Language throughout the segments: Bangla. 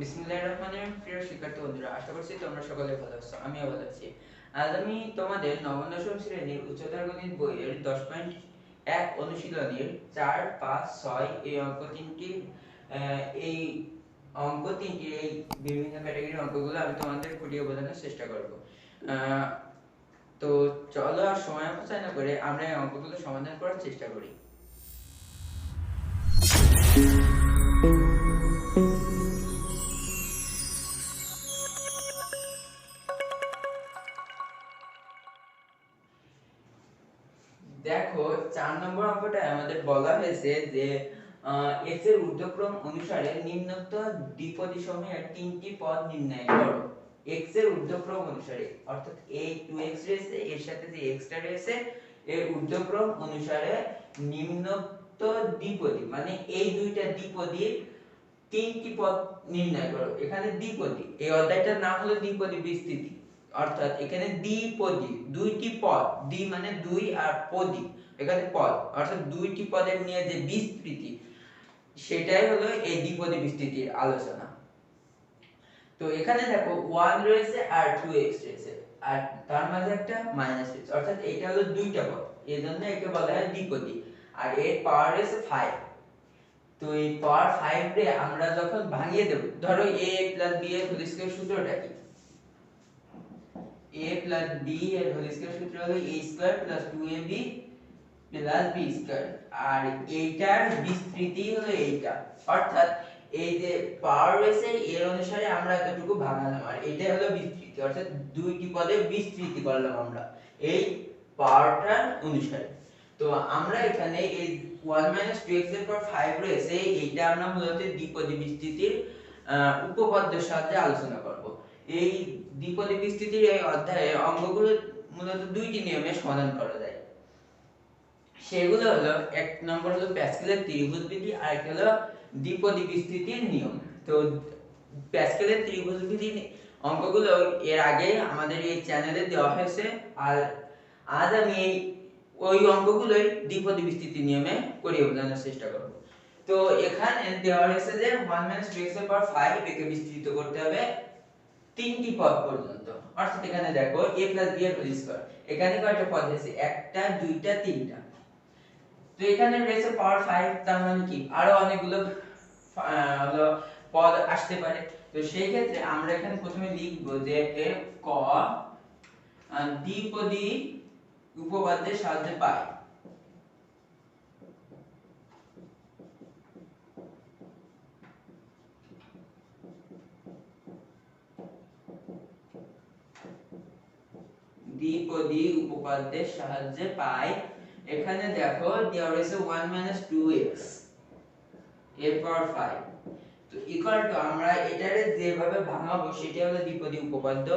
বিসমিল্লাহির রহমানির রহিম। প্রিয় শিক্ষার্থী বন্ধুরা, আশা করছি তোমরা সকলে ভালো আছো। আমিও ভালো আছি। আজ আমি তোমাদের নবম দশম শ্রেণীর উচ্চতর গণিত বইয়ের 10.1 অনুশীলনীর 4, 5, 6 এই অঙ্ক তিনটির এই বিভিন্ন ক্যাটাগরির অঙ্কগুলো আমি তোমাদের খুঁটিয়ে বোঝানোর চেষ্টা করব। তো চলো আর সময় অপচয় না করে আমরা এই অঙ্কগুলো সমাধান করার চেষ্টা করি। দেখো, 4 নম্বর অঙ্কটায় আমাদের বলা হয়েছে যে x এর ঊর্ধ্বক্রম অনুসারে নিম্নোক্ত দ্বিপদী সমূহের তিনটি পদ নির্ণয় করো। x এর ঊর্ধ্বক্রম অনুসারে, অর্থাৎ এই 2x রয়েছে, এর সাথে যে x টা রয়েছে, এর ঊর্ধ্বক্রম অনুসারে নিম্নোক্ত দ্বিপদী মানে এই দুইটা দ্বিপদীর তিনটি পদ নির্ণয় করো। এখানে দ্বিপদী, এই অধ্যায়টার নাম হলো দ্বিপদী বিস্তৃতি। অর্থাৎ এখানে দ্বিপদী দুইটি পদ, দ্বি মানে দুই আর পদী এখানে পদ, অর্থাৎ দুইটি পদের নিয়ে যে বিস্তৃতি, সেটাই হলো এই দ্বিপদী বিস্তৃতির আলোচনা। তো এখানে দেখো 1 রয়েছে আর 2x রয়েছে, আর তার মাঝে একটা মাইনাস রয়েছে, অর্থাৎ এটা হলো দুইটা পদ, এজন্য একে বলা হয় দ্বিপদী। আর এর পাওয়ার রয়েছে 5। তো এই পাওয়ার 5 রে আমরা যখন ভাঙিয়ে দেব, ধরো a + b এর হোল স্কয়ার সূত্রটা কি? a + b এর হোল স্কয়ার সূত্র হলো a² + 2ab + b², আর এইটার বিস্তৃতি হলো এইটা। অর্থাৎ এই যে পাওয়ার রয়েছে এর অনুসারে আমরা এতটুকু ভাঙালাম, আর এটাই হলো বিস্তৃতি, অর্থাৎ দুইটি পদের বিস্তৃতি করলাম আমরা এই পাওয়ারটার অনুসারে। তো আমরা এখানে এই 1 - 2x এর পর 5 রয়েছে, এইটা আমরা মূলত দ্বিপদী বিস্তৃতির উপপাদ্যের সাহায্যে আলোচনা করব। এই দ্বিপদী বিস্তৃতির এই অধ্যায়ে অঙ্কগুলো মূলত দুইটি নিয়মে সমাধান করা যায়। সেগুলো হলো, এক নম্বর হলো প্যাসকেলের ত্রিভুজ বিধি, আর একটা হলো দ্বিপদী বিস্তৃতির নিয়ম। তো প্যাসকেলের ত্রিভুজ বিধি অঙ্কগুলো এর আগে আমাদের এই চ্যানেলে দেওয়া হয়েছে, আর আজ আমি এই ওই অঙ্কগুলোই দ্বিপদী বিস্তৃতি নিয়মে করিয়ে বোঝানোর চেষ্টা করব। তো এখানে দেওয়া হয়েছে যে 1 - 2x এর পর 5 একে বিস্তৃত করতে হবে তিনটি পদ পর্যন্ত। অর্থাৎ এখানে দেখো a + b এর হোল স্কয়ার, এখানে কয়টা পদ আছে? একটা, দুইটা, তিনটা। তো এখানে রয়েছে পাওয়ার 5, তার মানে কি আরো অনেকগুলো হলো পদ আসতে পারে। তো সেই ক্ষেত্রে আমরা এখানে প্রথমে লিখব যে ক দ্বিপদী উপপাদ্যের সাহায্যে পাই। দ্বিপদী উপপাদ্যের সাহায্যে পাই। এখানে দেখো দেওয়া রয়েছে 1 - 2x এর পাওয়ার 5, তো ইকুয়াল টু আমরা এটারে যেভাবে ভাঙাবো সেটা হলো দ্বিপদী উপপাদ্য।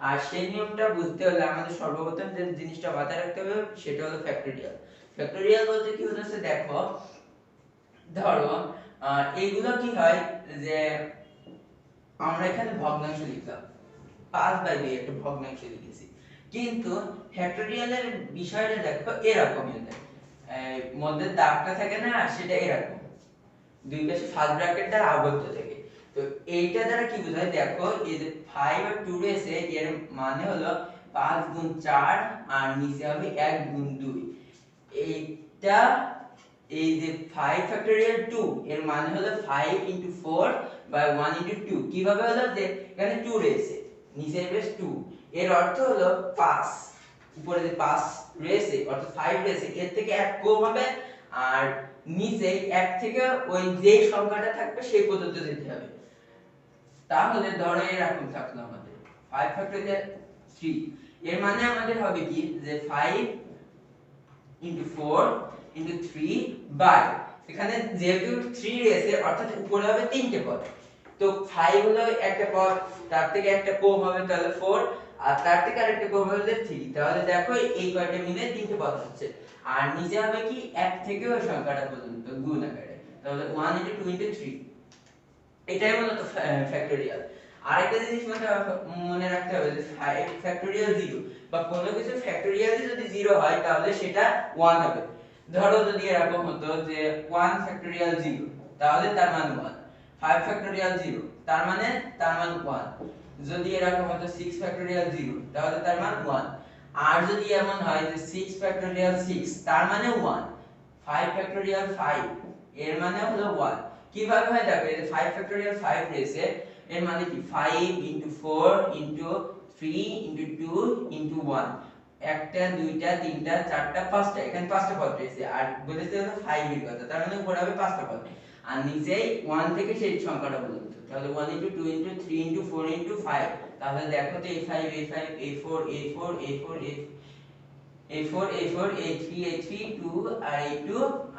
আর সেই নিয়মটা বুঝতে হলে আমাদের সর্বপ্রথম যে জিনিসটা মাথায় রাখতে হবে সেটা হলো ফ্যাক্টোরিয়াল। ফ্যাক্টোরিয়াল বলতে কি হচ্ছে, দেখো ধরো এইগুলো কি হয় যে আমরা এখানে ভগ্নাংশ লিখলাম, 5/2 একটা ভগ্নাংশ লিখেছি, কিন্তু ফ্যাক্টোরিয়ালের বিষয়টা দেখো এরকমই হয়। মধ্যে দাগটা থাকে না, সেটা এরকম দুই পাশে ফার্স্ট ব্র্যাকেট দ্বারা আবদ্ধ থাকে। তো এইটা দ্বারা কি বোঝায়, দেখো এই যে 5 আর 2 রয়েছে, এর মানে হলো 5 গুণ 4 আর নিচে হবে 1 গুণ 2। এইটা এই যে 5 ফ্যাক্টোরিয়াল 2 এর মানে হলো 5 * 4 বাই 1 * 2। কিভাবে হলো, যে এখানে 2 রয়েছে, নিচে বেস 2, এর অর্থ হলো 5, উপরে যে 5 রয়েছে অর্থাৎ 5 রয়েছে, এর থেকে 1 কম হবে, আর নিচে 1 থেকে ওই যে সংখ্যাটা থাকবে সেই পর্যন্ত যেতে হবে। তাহলে ধরো এরকম থাকলো আমাদের 5 ফ্যাক্টোরিয়াল 3, এর মানে আমাদের হবে কি যে 5 * 4 * 3 বাই, এখানে যেহেতু 3 রয়েছে অর্থাৎ উপরে হবে তিনটে পদ। তো 5 হলো একটা পদ, তার থেকে একটা কম হবে তাহলে 4, আর তার থেকে আরেকটা কম হলে 3। তাহলে দেখো এই কয়টা মিলে তিনটে পদ হচ্ছে, আর নিচে হবে কি 1 থেকে ওই সংখ্যাটা পর্যন্ত গুণ আকারে, তাহলে 1 * 2 * 3। এটাই মূলত ফ্যাক্টোরিয়াল। আরেকটা জিনিস মনে রাখতে হবে যে 5 ফ্যাক্টোরিয়াল 0 বা কোনো কিছু ফ্যাক্টোরিয়ালই যদি 0 হয় তাহলে সেটা 1 হবে। ধরো যদি এরকম হতো যে 1 ফ্যাক্টোরিয়াল 0, তাহলে তার মান 1। 5 ফ্যাক্টোরিয়াল 0, তার মান 1। যদি এরকম হতো 6 ফ্যাক্টোরিয়াল 0 তাহলে তার মান 1। আর যদি এমন হয় যে 6 ফ্যাক্টোরিয়াল 6 তার মানে 1, 5 ফ্যাক্টোরিয়াল 5 এর মানে হলো 1। কিভাবে হয় দেখো, এই যে 5 ফ্যাক্টোরিয়াল 5 রয়েছে, এর মানে কি 5 4 3 2 1, একটা দুইটা তিনটা চারটা পাঁচটা, এখানে পাঁচটা পদ রয়েছে আর বলেছে হলো 5 এর কথা, তার মানে উপরে হবে পাঁচটা পদ আর নিচেই 1 থেকে সেই সংখ্যাটা বলতে। তাহলে 1 2 3 4 5। তাহলে দেখো তো a5 a5 a4 a4 a4 a4 a4 a3 a3 2 আর a2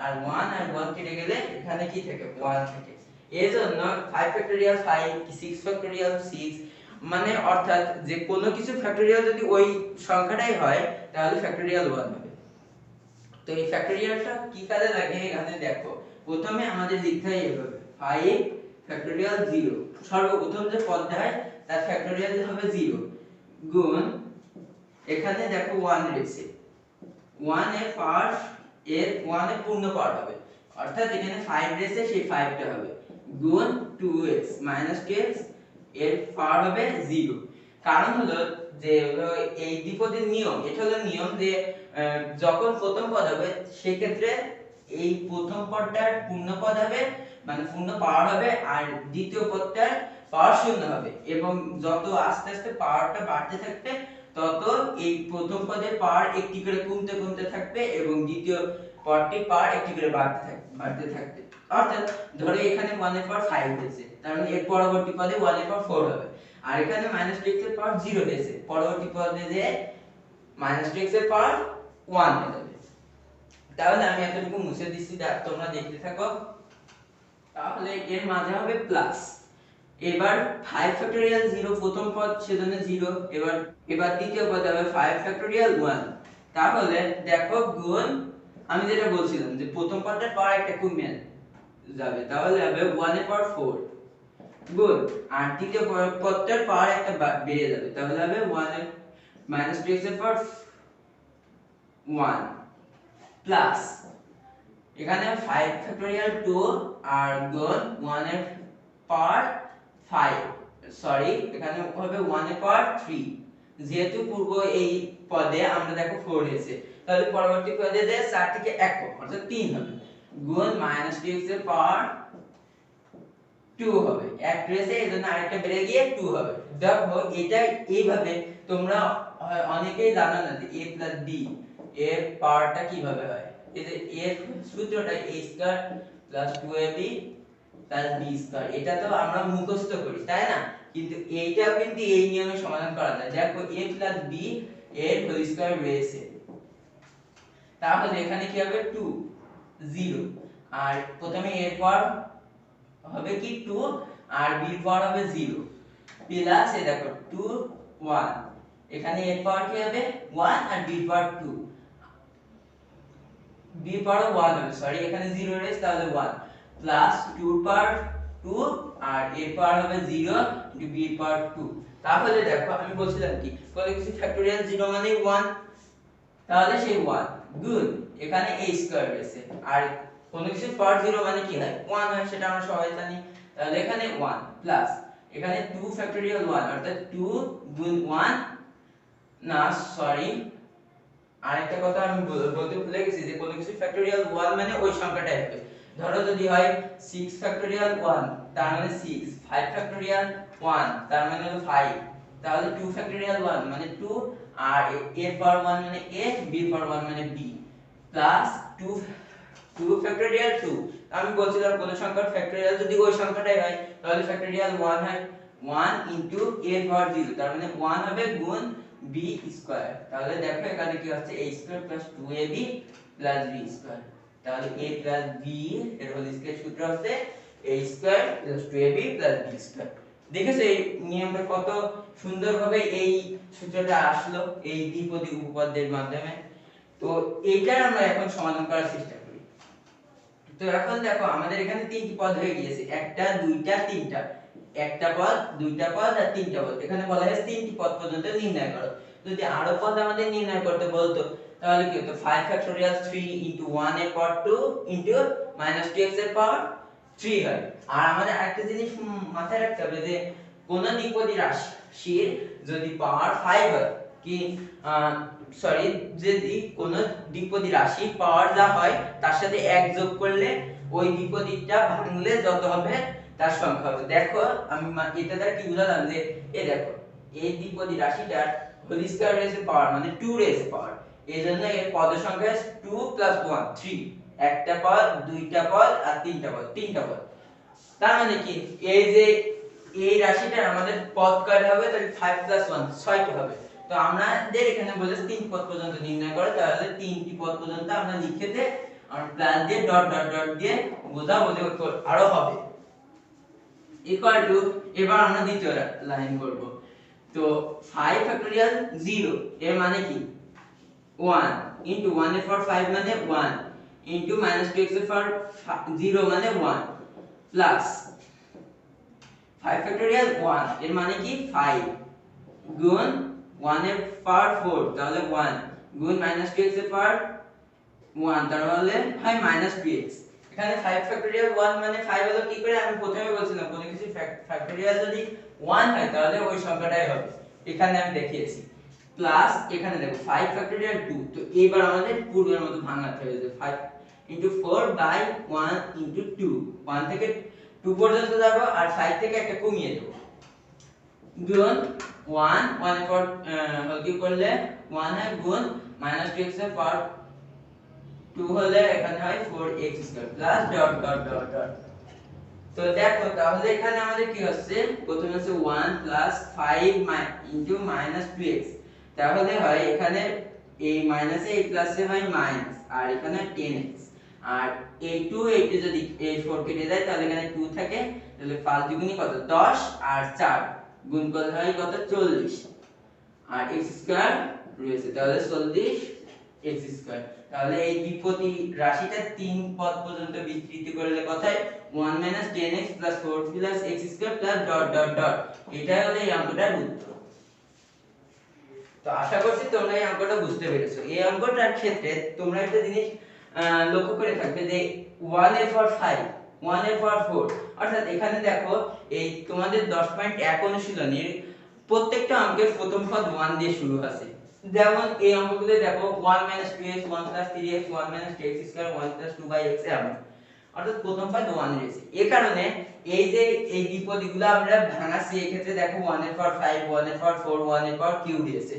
আর 1 আর 1 কেটে গেলে এখানে কি থাকে 1 থাকে। এজন্য 5 ফ্যাক্টোরিয়াল 5 6 ফ্যাক্টোরিয়াল 6 মানে অর্থাৎ যে কোনো কিছু ফ্যাক্টোরিয়াল যদি ওই সংখ্যাটাই হয় তাহলে ফ্যাক্টোরিয়াল 1 হবে। তো এই ফ্যাক্টোরিয়ালটা কি কাজে লাগে এখানে দেখো, প্রথমে আমাদের লিখতে হয় এভাবে 5 ফ্যাক্টোরিয়াল 0, সর্বপ্রথম যে পদটা হয় তার ফ্যাক্টোরিয়াল হবে 0 গুণ এখানে দেখো 1 রয়েছে, 1 এর পাওয়ার এর 1 এর পূর্ণ পাওয়ার হবে, অর্থাৎ এখানে 5 রয়েছে সেই 5টা হবে গুণ 2x 2x এর পাওয়ার হবে 0। কারণ হলো যে এই দ্বিপদীর নিয়ম, এটা হলো নিয়ম যে যখন প্রথম পদ হবে সেই ক্ষেত্রে এই প্রথম পদটার পূর্ণ পদ হবে মানে পূর্ণ পাওয়ার হবে আর দ্বিতীয় পদটার পাওয়ার শূন্য হবে, এবং যত আস্তে আস্তে পাওয়ারটা বাড়তে থাকবে তত এই প্রথম পদের পাওয়ার একটি করে কমতে কমতে থাকবে এবং দ্বিতীয় পদটির পাওয়ার একটি করে বাড়তে থাকবে। অর্থাৎ ধরো এখানে 1 এর পাওয়ার 5 হয়েছে, তার মানে এর পরবর্তী পদে 1 এর পাওয়ার 4 হবে। আর এখানে -2x এর পাওয়ার 0 হয়েছে, পরবর্তী পদে যে -2x এর পাওয়ার 1 হয়ে যাবে। তাহলে আমি এতটুকু মুছে দিচ্ছি, তোমরা দেখতে থাকো। তাহলে এর মাঝে হবে প্লাস, এবার 5 ফ্যাক্টোরিয়াল 0 প্রথম পদ সেজন্য 0, এবার দ্বিতীয় পদ হবে 5 ফ্যাক্টোরিয়াল 1। তাহলে দেখো গুণ, আমি যেটা বলছিলাম যে প্রথম পদটার পাওয়ার একটা কমে যাবে, তাহলে হবে 1 এর পাওয়ার 4 গুণ আর দ্বিতীয় পদটার পাওয়ার একটা বেড়ে যাবে, তাহলে হবে 1 এর -2x এর পাওয়ার 1 প্লাস এখানে 5 ফ্যাক্টোরিয়াল 2 আর গুণ 1 এর পাওয়ার 5, সরি এখানে হবে 1 এর পাওয়ার 3, যেহেতু পূর্ব এই পদে আমরা দেখো 4 হয়েছে, তাহলে পরবর্তী পদে যে 4 থেকে 1 কম অর্থাৎ 3 হবে গুণ -2x এর পাওয়ার 2 হবে, 1 রয়েছে এজন্য আরেকটা বেড়ে গিয়ে 2 হবে। দেখো এটা এইভাবে তোমরা অনেকেই জানো না যে a b এর পাওয়ারটা কিভাবে হয়। এই যে এর সূত্রটা a² + 2ab + b², এটা তো আমরা মুখস্থ করি তাই না, কিন্তু এইটাও কিন্তু এই নিয়মে সমাধান করা যায়। দেখো a + b এর হোল স্কয়ার রয়েছে, তাহলে এখানে কি হবে 2 0 আর প্রথমে এর পাওয়ার হবে কি 2 আর b এর পাওয়ার হবে 0 প্লাস এই দেখো 2 1, এখানে এর পাওয়ার কি হবে 1 আর b এর পাওয়ার 2, b এর পাওয়ার 1 হবে, সরি এখানে 0 রয়েছে তাহলে 1 প্লাস 2 এর পাওয়ার 2 আর a এর পাওয়ার হবে 0 b এর পাওয়ার 2। তাহলে দেখো আমি বলছিলাম কি কোন কিছু ফ্যাক্টোরিয়াল 0 মানে 1, তাহলে সেই 1 গুণ এখানে a² রয়েছে আর কোন কিছুর পাওয়ার 0 মানে কি হয় 1 হয়, সেটা আমরা সবাই জানি। তাহলে এখানে 1 প্লাস এখানে 2 ফ্যাক্টোরিয়াল 1 অর্থাৎ 2 গুণ 1, না সরি আরেকটা কথা আমি বলতে ভুলে গেছি যে কোন কিছু ফ্যাক্টোরিয়াল 1 মানে ওই সংখ্যাটাই হবে। ধরো যদি হয় 6 ফ্যাক্টোরিয়াল 1 তার মানে 6, 5 ফ্যাক্টোরিয়াল 1 তার মানে হলো 5, তাহলে 2 ফ্যাক্টোরিয়াল 1 মানে 2 আর a এর পাওয়ার 1 মানে a, b এর পাওয়ার 1 মানে b প্লাস 2 ফ্যাক্টোরিয়াল 2, আমি বলছিলাম কোন সংখ্যার ফ্যাক্টোরিয়াল যদি ওই সংখ্যাটাই হয় তাহলে ফ্যাক্টোরিয়াল 1 হয় 1 a এর পাওয়ার 0, তার মানে 1 হবে গুণ b², তাহলে দেখো এখানে কি হচ্ছে a² + 2ab + b², তাহলে a + b এর হোল স্কয়ার সূত্র হচ্ছে a² + 2ab + b²। দেখেছো এই নিয়মটা কত সুন্দরভাবে এই সূত্রটা আসলো এই দ্বিপদী উপপাদ্যের মাধ্যমে। তো এইটার আমরা এখন সমাধান করার চেষ্টা করি। তো এখন দেখো আমাদের এখানে তিনটি পদ হয়ে গিয়েছে, একটা দুইটা তিনটা, একটা পদ দুইটা পদ আর তিনটা পদ, এখানে বলা হয়েছে তিনটি পদ পর্যন্ত নির্ণয় করো। যদি আরো পদ আমাদের নির্ণয় করতে বলতো তাহলে কি হতো 5 ফ্যাক্টোরিয়াল 3 * 1 এর পাওয়ার 2 * -2x এর পাওয়ার 3 হয়। আর আমাদের আরেকটা জিনিস মাথায় রাখতে হবে যে কোন দ্বিপদী রাশির যদি পাওয়ার 5 হয় কি সরি যদি কোন দ্বিপদী রাশির পাওয়ার যা হয় তার সাথে 1 যোগ করলে ওই দ্বিপদীটা ভাঙলে যত হবে তার সংখ্যা হবে। দেখো আমি এটা দ্বারা কি বুঝালাম যে এই দেখো এই দ্বিপদী রাশিটার হোল স্কয়ার রেজে পাওয়ার মানে 2 রেজে পাওয়ার, এজন্য এর পদ সংখ্যা 2 + 1 3, একটা পদ, দুইটা পদ আর তিনটা পদ। তার মানে কি এই যে এই রাশিটার আমাদের পদ কয়টা হবে, তাহলে 5 + 1 6টা হবে। তো আমাদের এখানে বলেছে 3 পদ পর্যন্ত নির্ণয় করো, তাহলে 3টি পদ পর্যন্ত আমরা লিখে দে আর প্লাস দিয়ে ডট ডট ডট দিয়ে বোঝাবো যে আরো হবে ইকুয়াল টু। এবার আমরা দ্বিতীয় লাইন করব। তো 5 ফ্যাক্টরিয়াল 0 এর মানে কি 1 ইনটু 1 এর পাওয়ার 5 মানে 1 ইনটু -2x এর পাওয়ার 0 মানে 1 প্লাস 5 ফ্যাক্টরিয়াল 1 এর মানে কি 5 গুণ 1 এর পাওয়ার 4 তাহলে 1 গুণ -2x এর পাওয়ার 1 তার মানে হয় -2x। এখানে 5 ফ্যাক্টরিয়াল 1 মানে 5 হলো কি করে, আমি প্রথমে বলছিলাম কোন কিছু ফ্যাক্টরিয়াল যদি 1 হয় তাহলে ওই সংখ্যাটাই হবে, এখানে আমি দেখিয়েছি। প্লাস এখানে দেখো 5 ফ্যাক্টরিয়াল 2, তো এবার আমাদের পূর্বের মতো ভাঙাতে হবে যে 5 4 বাই 1 2, 1 থেকে 2 পর্যন্ত যাব আর 5 থেকে একটা কমিয়ে দেব গুণ 1 1 এর পর হল কি করলে 1 হয় গুণ -2x এর পাওয়ার 2 হলে এখানে হয় 4x² plus dot dot dot dot. তো দেখো তাহলে এখানে আমাদের কি হচ্ছে, প্রথমে হচ্ছে 1 প্লাস 5 ইনটু -2x, তাহলে হয় এখানে এই মাইনাসে এই প্লাসে হয় মাইনাস আর এখানে 10x, আর এই 2 যদি এই 4 কেটে যায় তাহলে এখানে 2 থাকে, তাহলে 5 দুগুণী কত 10 আর 4 গুণ করলে হয় কত 40 আর x² রয়েছে তাহলে 40x²। তাহলে এই দ্বিপদী রাশিটা 3 পদ পর্যন্ত বিস্তৃত করলে কথায় 1 - 10x + 4 + x² dot dot dot, এটা হলো এই অঙ্কটার উত্তর। তো আশা করছি তোমরা এই অঙ্কটা বুঝতে পেরেছো। এই অঙ্কটার ক্ষেত্রে তোমরা একটা জিনিস লক্ষ্য করে থাকবে যে 1 এর পাওয়ার 5 1 এর পাওয়ার 4, অর্থাৎ এখানে দেখো এই তোমাদের 10.1 অনুশীলনীর প্রত্যেকটা অঙ্কের প্রথম পদ 1 দিয়ে শুরু আছে। যেমন এই অঙ্কগুলো দেখো 1 - 2x 1 + 3x 1 - 2x² 1 + 2x এমন, অর্থাৎ প্রথম পদ 1 রয়েছে। এই কারণে এই যে এই দ্বিপদীগুলো আমরা ভাঙাচ্ছি, এই ক্ষেত্রে দেখো 1 এর পাওয়ার 5 1 এর পাওয়ার 4 1 এর পাওয়ার কিউ দিয়েছে।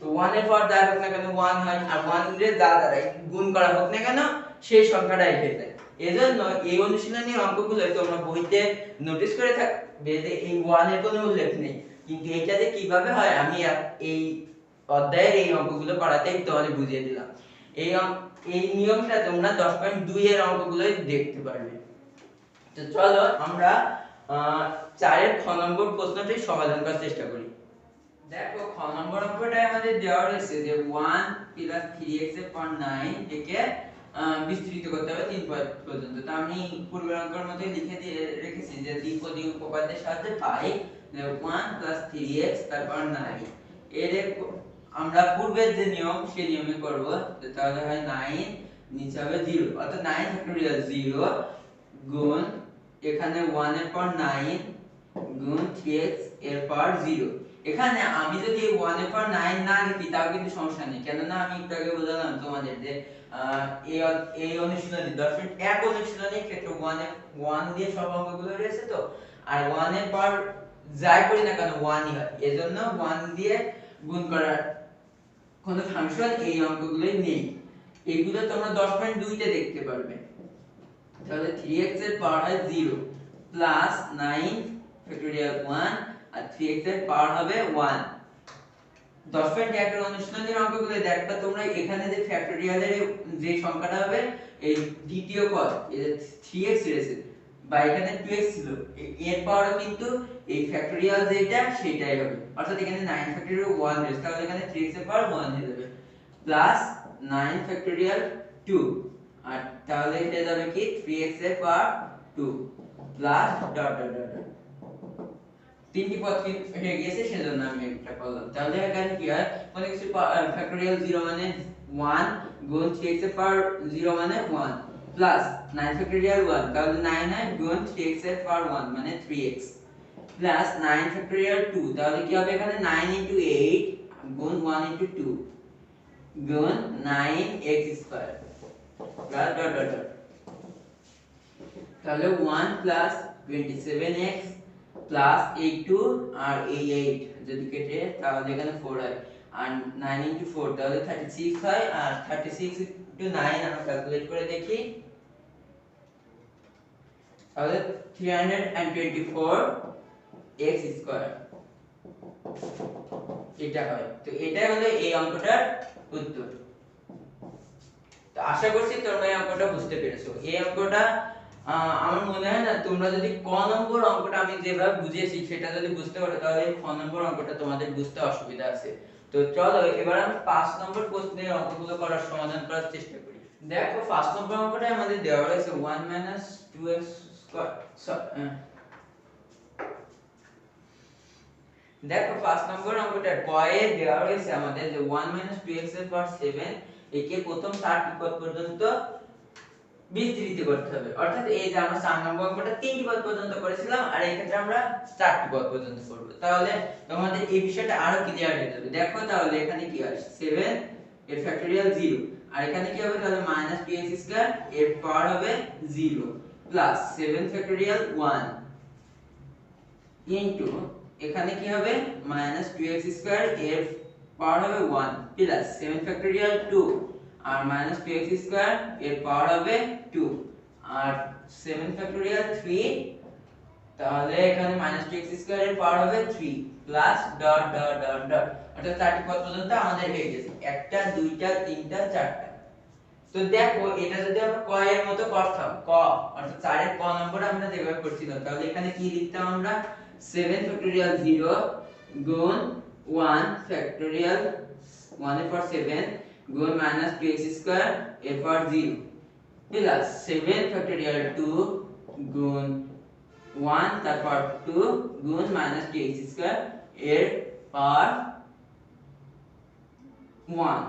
তো 1 এর পাওয়ার যা হোক না কেন 1 হয়, আর 1 রে যা দ্বারা গুণ করা হোক না কেন সেই সংখ্যাটাই হয়ে যায়। এজন্য এই অনুশীলনীর অঙ্কগুলো তোমরা বইতে নোটিস করে থাকবে যে এই 1 এর কোনো উল্লেখ নেই, কিন্তু এটাতে কিভাবে হয় আমি এই অধ্যায়ের এই অঙ্কগুলো করাতেই তোমাদের বুঝিয়ে দিলাম। এই নিয়মটা তোমরা 10.2 এর অঙ্কগুলোই দেখতে পারবে। তো চলো আমরা 4 এর খ নম্বর প্রশ্নটি সমাধান করার চেষ্টা করি। দেখো খ নম্বর অঙ্কটায় আমাদের দেওয়া রয়েছে যে 1 + 3x এর পাওয়ার 9 একে বিস্তৃত করতে হবে 3 পদ পর্যন্ত। তো আমি পূর্বের অঙ্কের মতই লিখে দিয়ে রেখেছি যে দ্বিপদী উপপাদ্যের সাহায্যে পাই যে 1 + 3x তার পাওয়ার 9, এর আমরা পূর্বের যে নিয়ম সেই নিয়মে করব। তাহলে হয় 9 নিচে হবে 0, অর্থাৎ 9 ফ্যাক্টরিয়াল 0 গুণ এখানে 1 এর পাওয়ার 9 গুণ 3x এর পাওয়ার 0। এখানে আমি যদি 1 এর পাওয়ার 9 না লিখি তাও কিন্তু সমস্যা নেই, কেননা আমি একটু আগে বললাম তোমাদের যে এই অনুশীলনী 10.1 অনুশীলনীর ক্ষেত্রে 1 দিয়ে সব অঙ্কগুলো রয়েছে, তো আর 1 এর পাওয়ার যাই করি না কেন 1 ই হয়, এজন্য 1 দিয়ে গুণ করার কোনো ফাংশন এই অঙ্কগুলোই নেই। এগুলো তোমরা 10.2 তে দেখতে পারবে। তাহলে 3x এর পাওয়ার হয় 0 প্লাস 9 ফ্যাক্টরিয়াল 1 আর 3x এর পাওয়ার হবে 1। 10.1 এর অনুশীলনীর অঙ্কগুলো দেখবা তোমরা, এখানে যে ফ্যাক্টরিয়ালের যে সংখ্যাটা হবে এই দ্বিতীয় পদ এই 3x রয়েছে বা এখানে 2x ছিল, এর পাওয়ারও কিন্তু এই ফ্যাক্টরিয়াল যেটা সেটাই হবে, অর্থাৎ এখানে 9 ফ্যাক্টরিয়াল 1 রয়েছে, তাহলে এখানে 3x এর পাওয়ার 1 হয়ে যাবে প্লাস 9 ফ্যাক্টরিয়াল 2, আর তাহলে এটা যাবে কি 3x এর পাওয়ার 2 প্লাস ডট ডট ডট। তিনটি পদ কি হয়ে গিয়েছে সেজন্য আমি এটা করলাম। তাহলে এখানে কি হয়, মানে কিছু ফ্যাক্টরিয়াল 0 মানে 1 গুণ 3x এর পাওয়ার 0 মানে 1 প্লাস 9 ফ্যাক্টরিয়াল 1 তাহলে 9 হয় গুণ 3x এর পাওয়ার 1 মানে 3x প্লাস 9 ফ্যাক্টরিয়াল 2 তাহলে কি হবে এখানে 9 into 8 গুণ 1 into 2 গুণ 9x square plus dot dot dot তাহলে 1 প্লাস 27x প্লাস 82 আর এই 8 যদি কেটে তাহলে এখানে 4 হয় আর 9 into 4 তাহলে 36 হয় আর 36 into 9 আমরা ক্যালকুলেট করে দেখি তাহলে 324 x স্কয়ার এটা হয় তো এটাই হলো এই অঙ্কটার উত্তর তো আশা করছি তোমরা এই অঙ্কটা বুঝতে পেরেছো এই অঙ্কটা আমার মনে হয় না তোমরা যদি ক নম্বর অঙ্কটা আমি যেভাবে বুঝিয়েছি সেটা যদি বুঝতে পারো তাহলে খ নম্বর অঙ্কটা তোমাদের বুঝতে অসুবিধা আছে তো চলো এবার আমি 5 নম্বর প্রশ্নের অঙ্কগুলো করার সমাধান করার চেষ্টা করি দেখো 5 নম্বর অঙ্কটা আমাদের দেওয়া রয়েছে 1 2x স্কয়ার দেখো 5 নম্বর অঙ্কটা কয়ে দেওয়া রয়েছে আমাদের যে 1 2x এর পাওয়ার 7 একে প্রথম 60 পদ পর্যন্ত বিস্তৃত করতে হবে অর্থাৎ এই যে আমরা 4 নম্বর অঙ্কটা 3টি পদ পর্যন্ত করেছিলাম আর এই ক্ষেত্রে আমরা 4টি পদ পর্যন্ত করব তাহলে তোমাদের এই বিষয়টা আরো ক্লিয়ার হয়ে যাবে দেখো তাহলে এখানে কি হয় 7 এর ফ্যাক্টরিয়াল 0 আর এখানে কি হবে তাহলে -2x স্কয়ার এর পাওয়ার হবে 0 প্লাস 7 ফ্যাক্টরিয়াল 1 ইনটু এখানে কি হবে -2x স্কয়ার এর পাওয়ার হবে 1 প্লাস 7 ফ্যাক্টরিয়াল 2 আর -2x স্কয়ার এর পাওয়ার হবে 2 আর 7 ফ্যাক্টরিয়াল 3 তাহলে এখানে -2x স্কয়ার এর পাওয়ার হবে 3 plus dot dot dot dot অর্থাৎ 30 পদ পর্যন্ত আমাদের হয়ে গেছে একটা দুইটা তিনটা চারটা তো দেখো এটা যদি আমরা ক এর মতো করতাম ক অর্থাৎ 4 এর ক নম্বর আমরা যেভাবে করছিলাম তাহলে এখানে কি লিখতাম আমরা 7 ফ্যাক্টরিয়াল 0 গুণ 1 ফ্যাক্টরিয়াল 1 এর পাওয়ার 7 গুণ -2x স্কয়ার এর পাওয়ার 0 প্লাস 7 ফ্যাক্টরিয়াল 2 গুণ 1 তারপর 2 গুণ -2x স্কয়ার এর পাওয়ার 1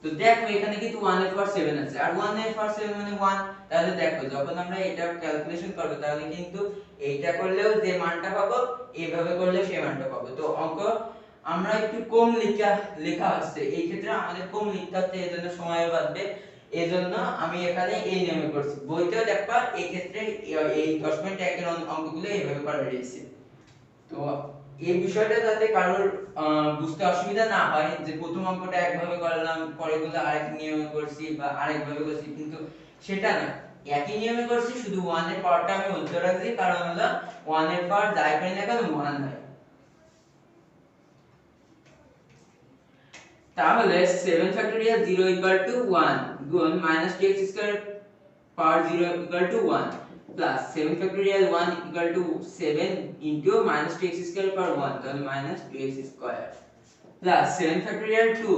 তো দেখো এখানে কিন্তু 1 এর পাওয়ার 7 আছে আর 1 এর পাওয়ার 7 মানে 1 তাহলে দেখো যখন আমরা এটা ক্যালকুলেশন করব তাহলে কিন্তু এইটা করলেও যে মানটা পাবো এইভাবে করলেও সেই মানটা পাবো তো অঙ্ক আমরা একটু কম লেখা হচ্ছে এই ক্ষেত্রে আমাদের কম লিখতে হচ্ছে এজন্য সময় বাঁচবে এজন্য আমি এখানে এই নিয়মে করছি বইতেও দেখবা এই ক্ষেত্রে এই 10.1 এর অঙ্কগুলো এইভাবে করা রয়েছে তো এই বিষয়টা যাতে কারোর বুঝতে অসুবিধা না হয় যে প্রথম অঙ্কটা একভাবে করলাম পরেরগুলো আরেক নিয়মে করছি বা আরেকভাবে করছি কিন্তু সেটা না একই নিয়মে করছি শুধু 1 এর পাওয়ারটা আমি উল্টো রাখছি কারণ হলো 1 এর পাওয়ার যাই করি না কেন 1 হয় তাহলে 7 ফ্যাক্টরিয়াল 0 ইকুয়াল টু 1 গুণ -2x square power 0 equal to 1 plus 7 factorial 1 equal to 7 into -2x square power 1 তাহলে -2x স্কয়ার প্লাস 7 ফ্যাক্টরিয়াল 2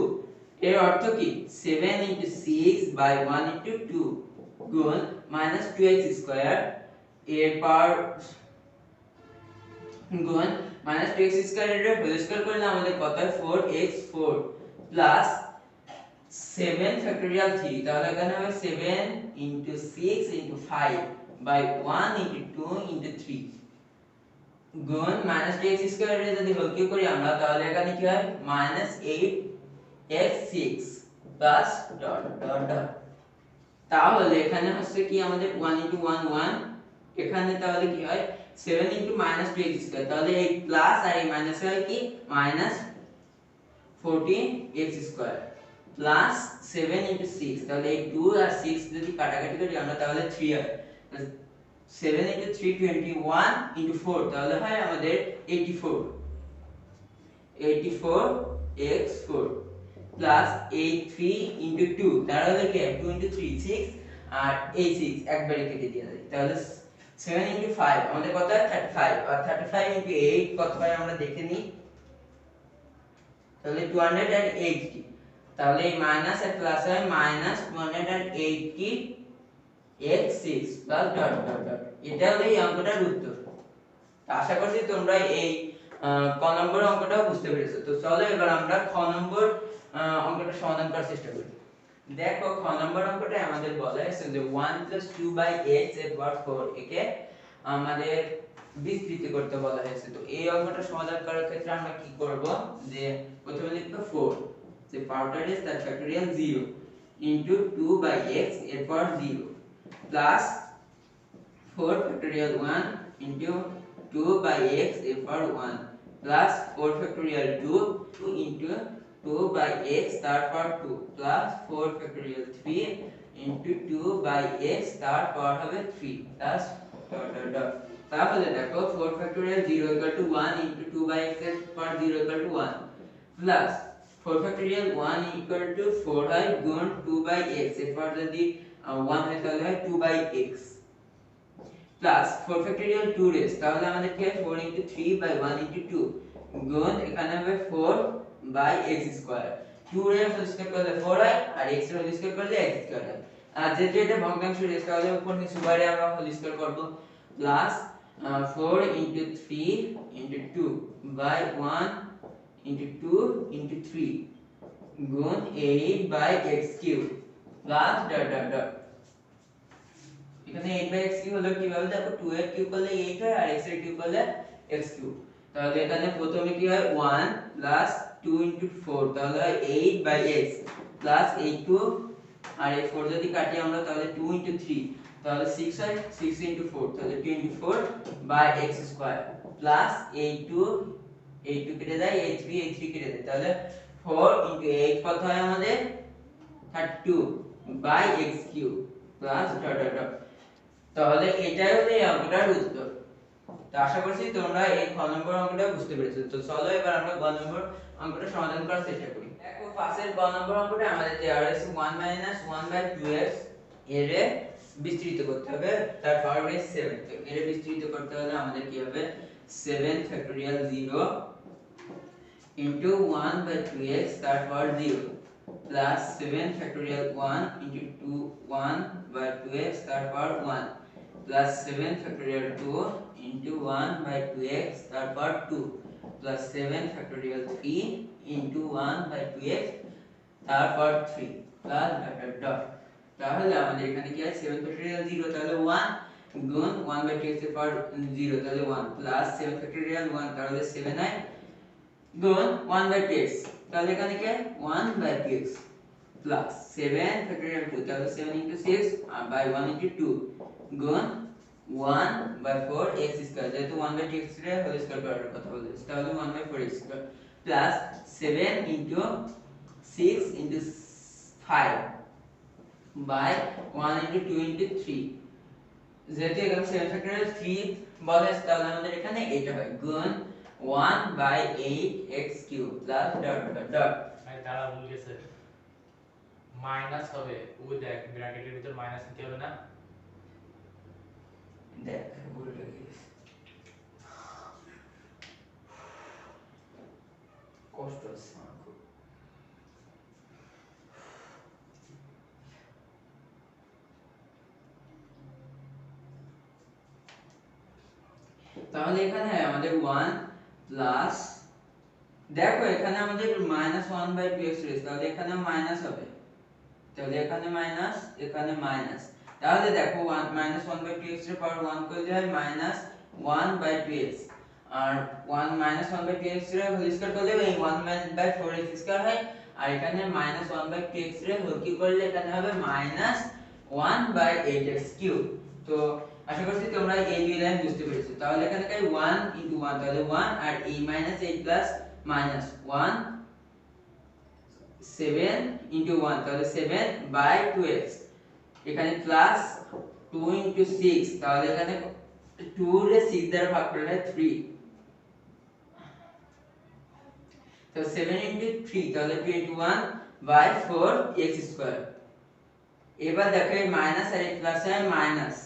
এর অর্থ কি 7 ইনটু 6 বাই 1 ইনটু 2 গুণ -2x স্কয়ার এর পাওয়ার গুণ -2x স্কয়ার এর হোল স্কয়ার করলে আমাদের কত হয় 4x4 প্লাস 7 ফ্যাক্টরিয়াল 3 তাহলে এখানে হবে 7 into 6 into 5 by 1 into 2 into 3 গুণ -2x স্কয়ার এর যদি হোল কিউব করি আমরা তাহলে এখানে কি হয় -8x6 plus dot dot dot তাহলে এখানে হচ্ছে কি আমাদের 1 ইনটু 1 1 এখানে তাহলে কি হয় 7 ইনটু -2x স্কয়ার তাহলে এই প্লাস আর এই মাইনাস হয় কি -14x স্কয়ার প্লাস 7 ইনটু 6 তাহলে এই 2 আর 6 যদি কাটাকাটি করি আমরা তাহলে 3 হয় 7 ইনটু 3 21 ইনটু 4 তাহলে হয় আমাদের 84x4 প্লাস 83 ইনটু 2 তাহলে কি 2 ইনটু 3 6 আর এই 6 একবারে কেটে দিয়ে দেই তাহলে 7 ইনটু 5 আমাদের কত হয় 35 আর 35 ইনটু 8 কত হয় আমরা দেখে নিই তাহলে 280 তাহলে এই মাইনাস আর প্লাস হয় -280 x6 plus dot dot dot এটা হলো এই অঙ্কটার উত্তর আশা করছি তোমরা এই ক নম্বর অঙ্কটাও বুঝতে পেরেছো তো চলো এবার আমরা খ নম্বর অঙ্কটা সমাধান করার চেষ্টা করি দেখো খ নম্বর অঙ্কটা আমাদের বলা হয়েছে যে 1 + 2/x এর পাওয়ার 4 একে আমাদের বিস্তৃত করতে বলা হয়েছে। তো এই অঙ্কটা সমাধান করার ক্ষেত্রে আমরা কি করব, যে প্রথমে লিখব 4, যে পাওয়ারটা is তার ফ্যাক্টরিয়াল 0 into 2/x এর পাওয়ার 0 প্লাস 4 factorial 1 into 2/x এর পাওয়ার 1 plus 4 factorial 2 into 2/x তার পাওয়ার 2 plus 4 factorial 3 into 2/x তার পাওয়ার হবে 3 plus dot dot dot। তাহলে দেখো 4 factorial 0 equal to 1 into 2/x এর পাওয়ার 0 equal to 1 plus 4 factorial 1 equal to 4 হয় গুণ 2/x এর পাওয়ার যদি 1 হয় তাহলে হয় 2/x প্লাস 4 ফ্যাক্টরিয়াল 2 রেস, তাহলে আমাদের কি হয় 4 into 3 by 1 into 2 গুণ এখানে হবে 4 by x স্কয়ার। 2 এর হোল স্কয়ার করলে 4 হয় আর x এর হোল স্কয়ার করলে x স্কয়ার হয়। আর যেহেতু এটা ভগ্নাংশ রেস তাহলে উপর নিচে বাইরে আমরা হোল স্কয়ার করব plus 4 into 3 into 2 by 1 into 2 into 3 গুণ 8 by x cube plus dot dot dot. এখানে 8/x কিউব হলো কিভাবে দেখো 2 এর কিউব করলে 8 হয় আর x এর কিউব করলে x কিউব। তাহলে এখানে প্রথমে কি হয় 1 প্লাস 2 into 4 তাহলে হয় 8/x প্লাস 8 আর এই 4 যদি কাটি আমরা তাহলে 2 into 3 তাহলে 6 হয় 6 into 4 তাহলে 24 by x স্কয়ার প্লাস 8 কেটে দেয় 8 কেটে দেয় তাহলে 4 into 8 কত হয় আমাদের 32 by x cube plus dot dot dot. তাহলে এটাই হলো এই অঙ্কটার উত্তর। তো আশা করছি তোমরা এই খ নম্বর অঙ্কটা বুঝতে পেরেছো। তো চলো এবার আমরা গ নম্বর অঙ্কটা সমাধান করার চেষ্টা করি। দেখো ফার্স্টের গ নম্বর অঙ্কটা আমাদের দেওয়া রয়েছে 1 - 1/2x এর বিস্তৃত করতে হবে, তার পাওয়ার বেস 7। তো এর বিস্তৃত করতে হলে আমাদের কি হবে 7 ফ্যাক্টরিয়াল 0 into 1/2x তার পাওয়ার 0 plus 7 factorial 1 into 1/2x তার পাওয়ার 1 plus 7 factorial 2 into 1/2x তার পাওয়ার 2 plus 7 factorial 3 into 1/2x তার পাওয়ার 3 plus dot dot dot। তাহলে আমাদের এখানে কি আছে 7 factorial 0 তাহলে 1 গুণ 1/2x এর পাওয়ার 0 তাহলে 1 plus 7 factorial 1 তাহলে 7 হয় গুণ 1/2x তাহলে এখানে কি 1/2x plus 7 factorial 2 তাহলে 7 into 6 by 1 into 2 গুণ 1/4 x স্কয়ার, যেহেতু 1/2x এর হোল স্কয়ার করার কথা বলেছি তাহলে 1/4 x square plus 7 into 6 into 5 by 1 into 2 into 3, যেহেতু এখানে 7 factorial 3 বলা আছে তাহলে আমাদের এখানে এটা হয় গুণ 1/8 x cube plus dot dot dot. ভাই তারা ভুল গেছে, মাইনাস হবে। ওই দেখ ব্র্যাকেটের ভিতর মাইনাস নিতে হবে না। দেখ ভুল হয়ে গেছে, কষ্ট হচ্ছে আমার খুব। তাহলে এখানে আমাদের 1 প্লাস দেখো এখানে আমাদের -1/2x রয়েছে তাহলে এখানে মাইনাস হবে, তাহলে এখানে মাইনাস এখানে মাইনাস। তাহলে দেখো 1 -1/2x এর পাওয়ার 1 করলে হয় -1/2x আর 1 -1/2x এর হোল স্কয়ার করলে এই 1/4x স্কয়ার হয় আর এখানে -1/2x এর হোল কি করলে এখানে হবে -1/8x কিউব। তো আশা করছি তোমরা এই দুই লাইন বুঝতে পেরেছো। তাহলে এখানে কি 1 * 1 তাহলে 1 আর এই -8 প্লাস -1 7 into 1 তাহলে 7/2x এখানে প্লাস 2 into 6 তাহলে এখানে 2 রে 6 দ্বারা ভাগ করলে 3 তো 7 into 3 তাহলে 21/4 x স্কয়ার। এবার দেখো এই মাইনাস আর এই প্লাস এর মাইনাস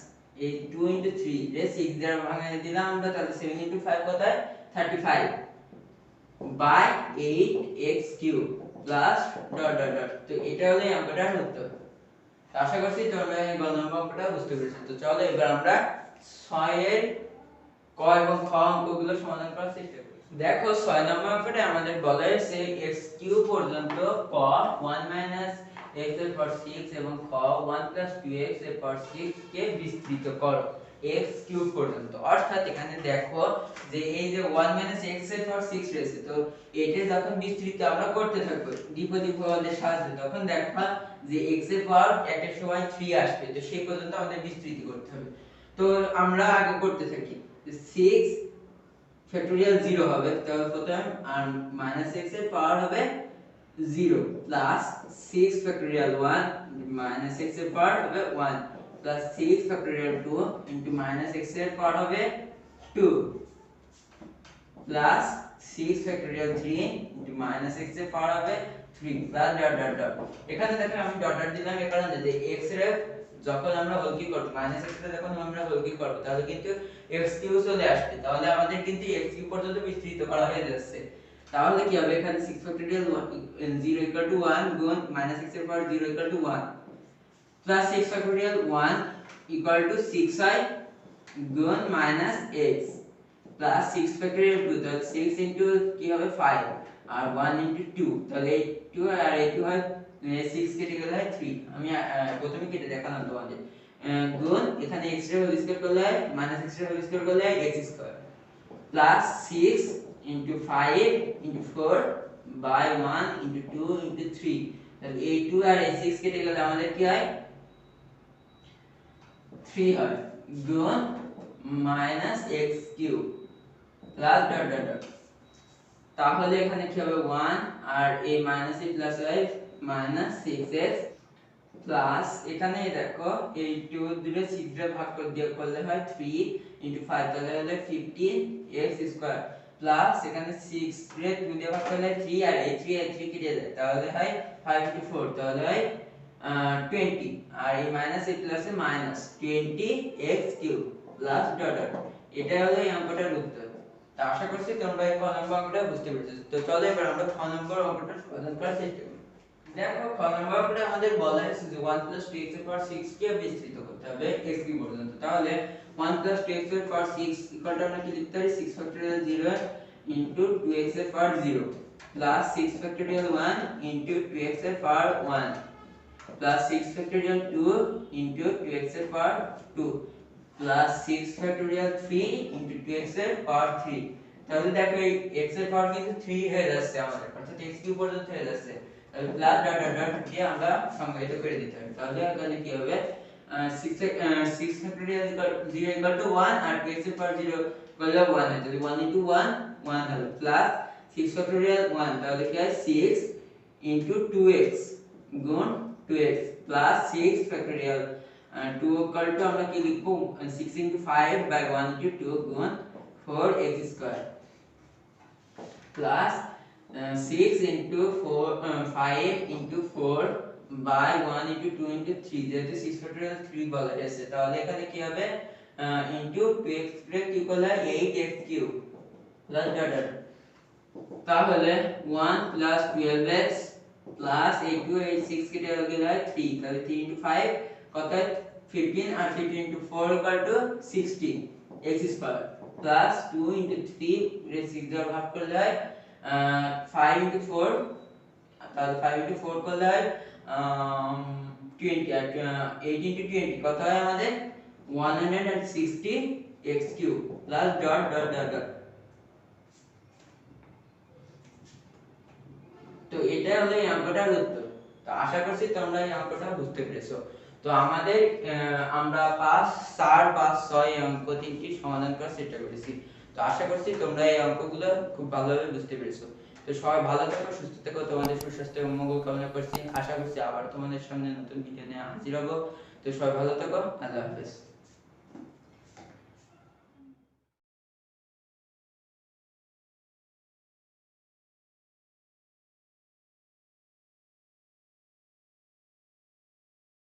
এই 2 into 3 রে 6 দ্বারা ভাঙিয়ে দিলাম আমরা তাহলে 7 into 5 কত হয় 35/8 x cube plus dot dot dot. তো এটা হলো অঙ্কটার উত্তর। আশা করছি তোমরা এই গ নম্বর অঙ্কটা বুঝতে পেরেছো। তো চলো এবার আমরা 6 এর ক এবং খ অঙ্কগুলো সমাধান করার চেষ্টা করি। দেখো 6 নম্বর অঙ্কটা আমাদের বলা হয়েছে x কিউব পর্যন্ত ক 1 - x এর পাওয়ার 6 এবং খ 1 2x এর পাওয়ার 6 কে বিস্তৃত করো x কিউব পর্যন্ত। অর্থাৎ এখানে দেখো যে এই যে 1 x এর পাওয়ার 6 রয়েছে, তো এটা যখন বিস্তৃত আমরা করতে থাকবো দ্বিপদী পদের সাহায্যে, তখন দেখবা যে x এর পাওয়ার একটা সময় 3 আসবে, তো সেই পর্যন্ত আমাদের বিস্তৃত করতে হবে। তো আমরা আগে করতে থাকি 6 ফ্যাক্টরিয়াল 0 হবে, তাহলে প্রথমে আর -x এর পাওয়ার হবে 0 প্লাস 6 ফ্যাক্টরিয়াল 1 - x এর পাওয়ার হবে 1 প্লাস 6 ফ্যাক্টরিয়াল 2 - x এর পাওয়ার হবে 2 প্লাস 6 ফ্যাক্টরিয়াল 3 - x এর পাওয়ার হবে 3 প্লাস ডট ডট ডট। এখানে দেখেন আমি ডট ডট দিলাম এই কারণে যে x এর যখন আমরা হোল কি করব -x এর যখন আমরা হোল কি করব তাহলে কিন্তু x কিউব চলে আসবে, তাহলে আমাদের কিন্তু x কিউব পর্যন্ত বিস্তৃত করা হয়ে যাচ্ছে। তাহলে কি হবে এখানে 6 ফ্যাক্টরিয়াল 0 ইকুয়াল টু 1 গুণ -x এর পাওয়ার 0 equal to 1 plus 6 factorial 1 equal two 6i গুণ -x প্লাস 6 ফ্যাক্টরিয়াল 2, তাহলে 6 ইনটু কি হবে 5 আর 1 ইনটু 2, তাহলে এই 2 আর এই 2 হয় 6 কেটে গেলে হয় 3, আমি প্রথমে কেটে দেখালাম তোমাদের। গুণ এখানে x এর হোল স্কয়ার করলে -x এর হোল স্কয়ার করলে x square plus 6 into 5 into 4 by 1 into 2 into 3, তাহলে এই 2 আর এই 6 কেটে গেলে আমাদের কি হয় 3 হয় গুণ -x cube plus dot dot dot. তাহলে এখানে কি হবে 1 আর এই মাইনাস এ প্লাস হয় -6x প্লাস এখানে দেখো এই 2 দুটো 6 দিয়ে ভাগ করে দিয়ে করলে হয় 3 into 5, তাহলে হলো 15x স্কয়ার প্লাস এখানে 6 রে 2 দিয়ে ভাগ করলে 3 আর এই 3 আর 3 কেটে যায়, তাহলে হয় 5 into 4, তাহলে হয় 20 আর এই মাইনাস এই প্লাসে minus 20x cube plus dot dot. এটা হলো এই অঙ্কটার উত্তর। তো আশা করছি তোমরা এই ক নম্বর অঙ্কটা বুঝতে পেরেছো। তো চলো এবার আমরা খ নম্বর অঙ্কটা সমাধান করার চেষ্টা করি। দেখো খ নম্বর অঙ্কটা আমাদের বলা হয়েছে যে 1 2x এর পাওয়ার 6 কে বিস্তৃত করতে হবে x কিউব পর্যন্ত। তাহলে 1 2x এর পাওয়ার 6 ইকুয়াল টু আমরা কি লিখতে পারি 6 ফ্যাক্টরিয়াল 0 ইনটু 2x এর পাওয়ার 0 প্লাস 6 ফ্যাক্টরিয়াল 1 ইনটু 2x এর পাওয়ার 1 প্লাস 6 ফ্যাক্টরিয়াল 2 ইনটু 2x এর পাওয়ার 2 প্লাস 6 ফ্যাক্টরিয়াল 3 ইনটু 2x এর পাওয়ার 3। তাহলে দেখো এই x এর পাওয়ার কিন্তু 3 হয়ে যাচ্ছে আমাদের, অর্থাৎ x কিউব পর্যন্ত হয়ে যাচ্ছে। তাহলে প্লাস ডট ডট ডট দিয়ে আমরা সংজ্ঞায়িত করে দিতে হবে। তাহলে এখানে কি হবে 6 factorial 0 equal to 1 R 2x এর পাওয়ার 0 করলে 1 হয়, তাহলে 1 into 1 1 হবে প্লাস 6 ফ্যাক্টরিয়াল 1, তাহলে কি হয় 6 into 2x গুণ 2x plus 6 factorial 2 equal to আমরা কি লিখব 6 into 5 by 1 into 2 গুণ 4x square plus 6 into 5 into 4 by 1 into 2 into 3, যেহেতু 6 ফ্যাক্টরিয়াল 3 বলা হয়েছে, তাহলে এখানে কি হবে into 2x রে কি করলে 8x cube plus dot dot. তাহলে 1 plus 12x plus 8 2 8 6 কেটে গেলে 3, তাহলে 3 into 5 কত 15 আর 15 into 4 equal to 16 x square plus 2 into 3 রে 6 দ্বারা ভাগ করলে 5 into 4, তাহলে 5 into 4 করলে 20 আর 8 into 20 কত হয় আমাদের 160 x cube plus dot dot dot dot. তো এটা হলো এই অঙ্কটার উত্তর। তো আশা করছি তোমরা এই অঙ্কটা বুঝতে পেরেছো। তো আমাদের আমরা 5 4 5 6 এই অঙ্ক তিনটি সমাধান করার চেষ্টা করেছি। তো আশা করছি তোমরা এই অঙ্কগুলো খুব ভালোভাবে বুঝতে পেরেছো। তো সবাই ভালো থাকো, সুস্থ থাকো, তোমাদের সুস্বাস্থ্য এবং মঙ্গল কামনা করছি। আশা করছি আবার তোমাদের সামনে নতুন ভিডিও নিয়ে হাজির হব। তো সবাই ভালো থাকো, আল্লাহ হাফেজ।